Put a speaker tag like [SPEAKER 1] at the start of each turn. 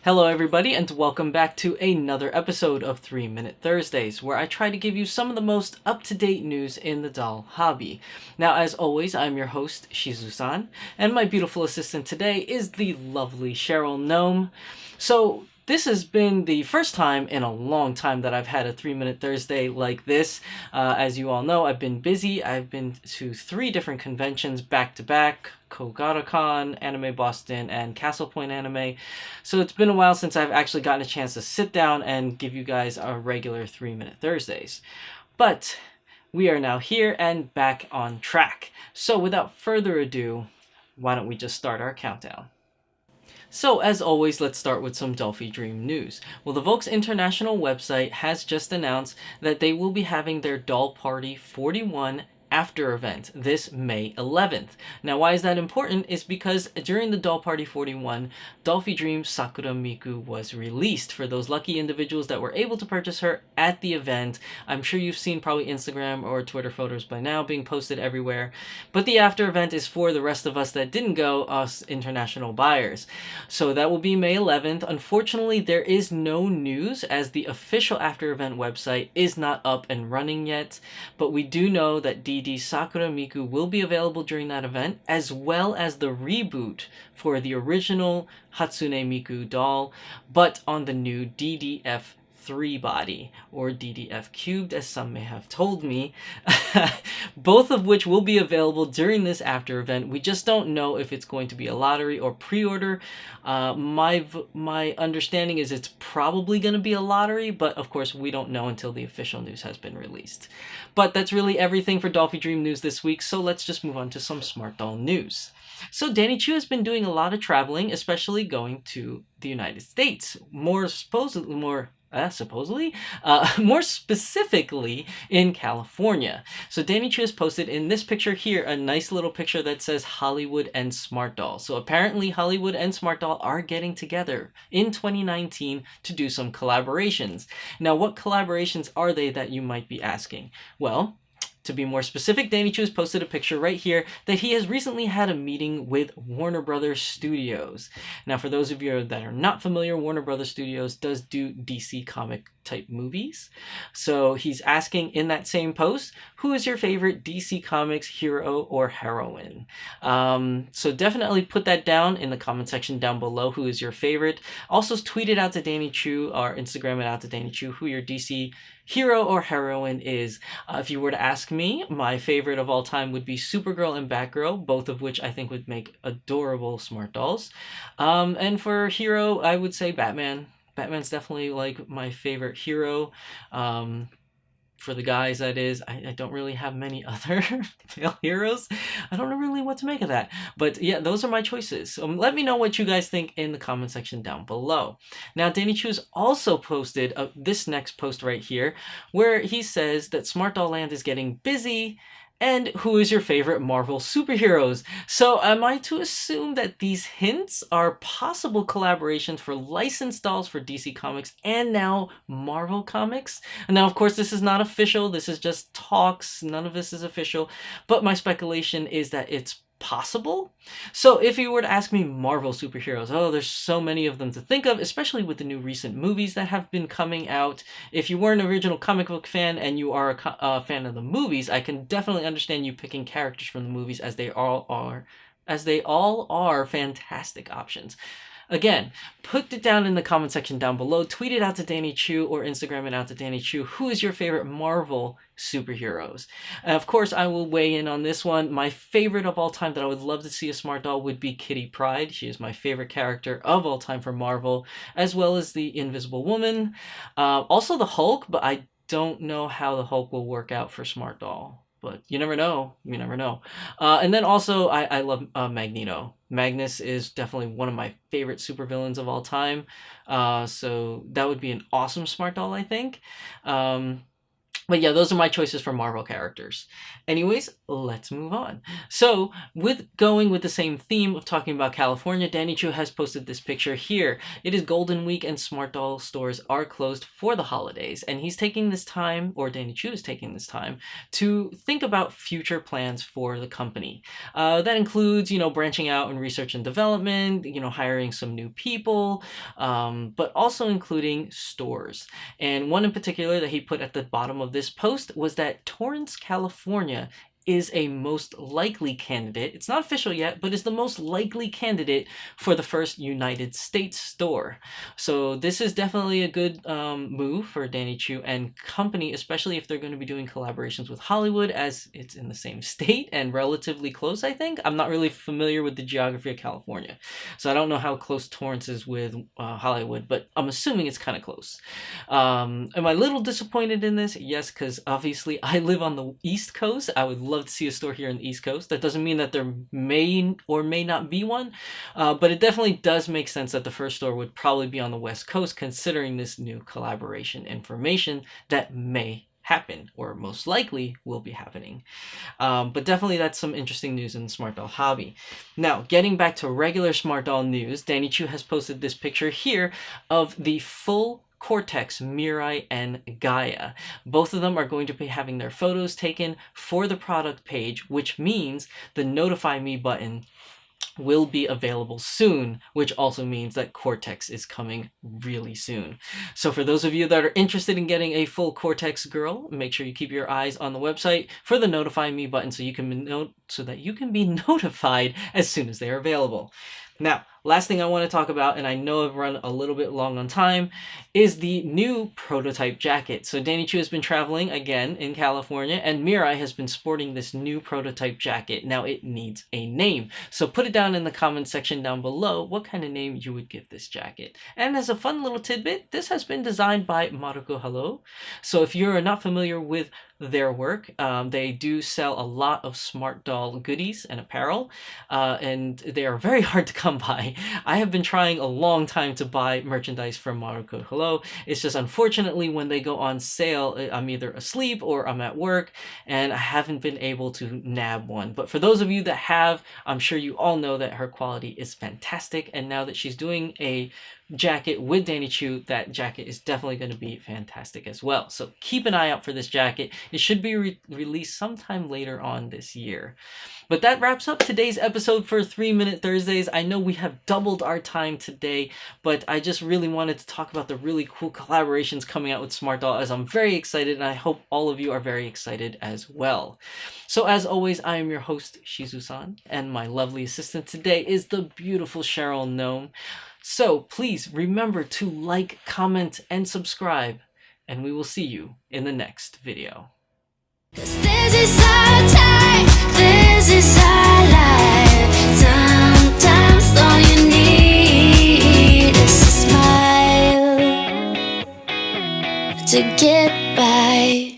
[SPEAKER 1] Hello, everybody, and welcome back to another episode of 3 Minute Thursdays, where I try to give you some of the most up to date news in the doll hobby. Now, as always, I'm your host, Shizusan, and my beautiful assistant today is the lovely Cheryl Gnome. So, this has been the first time in a long time that I've had a 3 Minute Thursday like this. As you all know, I've been busy. I've been to 3 different conventions back to back: Kogata-con, Anime Boston, and Castle Point Anime. So it's been a while since I've actually gotten a chance to sit down and give you guys our regular 3 Minute Thursdays. But we are now here and back on track. So without further ado, why don't we just start our countdown? So, as always, let's start with some Dolphy Dream news. Well, the Volks International website has just announced that they will be having their Doll Party 41 after event this May 11th. Now, why is that important? Is because during the Doll Party 41, Dolphy Dream Sakura Miku was released for those lucky individuals that were able to purchase her at the event. I'm sure you've seen probably Instagram or Twitter photos by now being posted everywhere, but the after event is for the rest of us that didn't go, us international buyers. So that will be May 11th. Unfortunately, there is no news as the official after event website is not up and running yet, but we do know that DD Sakura Miku will be available during that event, as well as the reboot for the original Hatsune Miku doll, but on the new DDF 3 body, or DDF cubed, as some may have told me, both of which will be available during this after event. We just don't know if it's going to be a lottery or pre-order. My understanding is it's probably going to be a lottery, but of course we don't know until the official news has been released. But that's really everything for Dolphy Dream news this week, so let's just move on to some Smart Doll news. So Danny Chu has been doing a lot of traveling, especially going to the United States. More specifically in California. So Danny Chu has posted in this picture here a nice little picture that says Hollywood and Smart Doll. So apparently Hollywood and Smart Doll are getting together in 2019 to do some collaborations. Now, what collaborations are they that you might be asking? Well, to be more specific, Danny Chu has posted a picture right here that he has recently had a meeting with Warner Brothers Studios. Now, for those of you that are not familiar, Warner Brothers Studios does do DC comic type movies. So he's asking in that same post, who is your favorite DC Comics hero or heroine? So definitely put that down in the comment section down below. Who is your favorite? Also tweet it out to Danny Chu or Instagram it out to Danny Chu who your DC hero or heroine is. If you were to ask me, my favorite of all time would be Supergirl and Batgirl, both of which I think would make adorable Smart Dolls. And for hero, I would say Batman. Batman's definitely like my favorite hero. For the guys, that is. I don't really have many other male heroes. I don't know really what to make of that. But yeah, those are my choices. So let me know what you guys think in the comment section down below. Now, Danny Chu has also posted this next post right here, where he says that Smart Doll Land is getting busy. And who is your favorite Marvel superheroes? So am I to assume that these hints are possible collaborations for licensed dolls for DC Comics and now Marvel Comics? And now, of course, this is not official. This is just talks. None of this is official. But my speculation is that it's possible. So if you were to ask me Marvel superheroes, there's so many of them to think of, especially with the new recent movies that have been coming out. If you were an original comic book fan and you are a fan of the movies, I can definitely understand you picking characters from the movies, as they all are fantastic options. Again, put it down in the comment section down below. Tweet it out to Danny Chu or Instagram it out to Danny Chu. Who is your favorite Marvel superheroes? And of course, I will weigh in on this one. My favorite of all time that I would love to see a Smart Doll would be Kitty Pryde. She is my favorite character of all time for Marvel, as well as the Invisible Woman. Also the Hulk, but I don't know how the Hulk will work out for Smart Doll. But you never know. You never know. And then also, I love Magneto. Magnus is definitely one of my favorite supervillains of all time. So that would be an awesome Smart Doll, I think. But yeah, those are my choices for Marvel characters. Anyways, let's move on. So, with going with the same theme of talking about California, Danny Chu has posted this picture here. It is Golden Week and Smart Doll stores are closed for the holidays. And he's taking this time, or Danny Chu is taking this time, to think about future plans for the company. That includes, branching out in research and development, hiring some new people, but also including stores. And one in particular that he put at the bottom of this post was that Torrance, California is a most likely candidate. It's not official yet, but is the most likely candidate for the first United States store. So this is definitely a good move for Danny Chu and company, especially if they're going to be doing collaborations with Hollywood, as it's in the same state and relatively close, I think. I'm not really familiar with the geography of California, so I don't know how close Torrance is with Hollywood, but I'm assuming it's kind of close. Am I a little disappointed in this? Yes, because obviously I live on the East Coast. I would love to see a store here in the East Coast. That doesn't mean that there may or may not be one, but it definitely does make sense that the first store would probably be on the West Coast, considering this new collaboration information that may happen, or most likely will be happening. But definitely that's some interesting news in the Smart Doll hobby. Now, getting back to regular Smart Doll news, Danny Chu has posted this picture here of the full Cortex, Mirai, and Gaia. Both of them are going to be having their photos taken for the product page, which means the Notify Me button will be available soon, which also means that Cortex is coming really soon. So for those of you that are interested in getting a full Cortex girl, make sure you keep your eyes on the website for the Notify Me button so that you can be notified as soon as they are available. Now, last thing I want to talk about, and I know I've run a little bit long on time, is the new prototype jacket. So Danny Chu has been traveling again in California, and Mirai has been sporting this new prototype jacket. Now it needs a name. So put it down in the comment section down below what kind of name you would give this jacket. And as a fun little tidbit, this has been designed by Maruko Hello. So if you're not familiar with their work, they do sell a lot of Smart Doll goodies and apparel, and they are very hard to come by. I have been trying a long time to buy merchandise from Maruko Hello. It's just unfortunately when they go on sale, I'm either asleep or I'm at work, and I haven't been able to nab one. But for those of you that have, I'm sure you all know that her quality is fantastic, and now that she's doing a jacket with Danny Chu, that jacket is definitely going to be fantastic as well. So keep an eye out for this jacket. It should be released sometime later on this year. But that wraps up today's episode for 3 Minute Thursdays. I know we have doubled our time today, but I just really wanted to talk about the really cool collaborations coming out with Smart Doll, as I'm very excited, and I hope all of you are very excited as well. So as always, I am your host, Shizusan, and my lovely assistant today is the beautiful Cheryl Gnome. So please remember to like, comment, and subscribe, and we will see you in the next video.
[SPEAKER 2] This is our time, this is our life. Sometimes all you need is a smile to get by.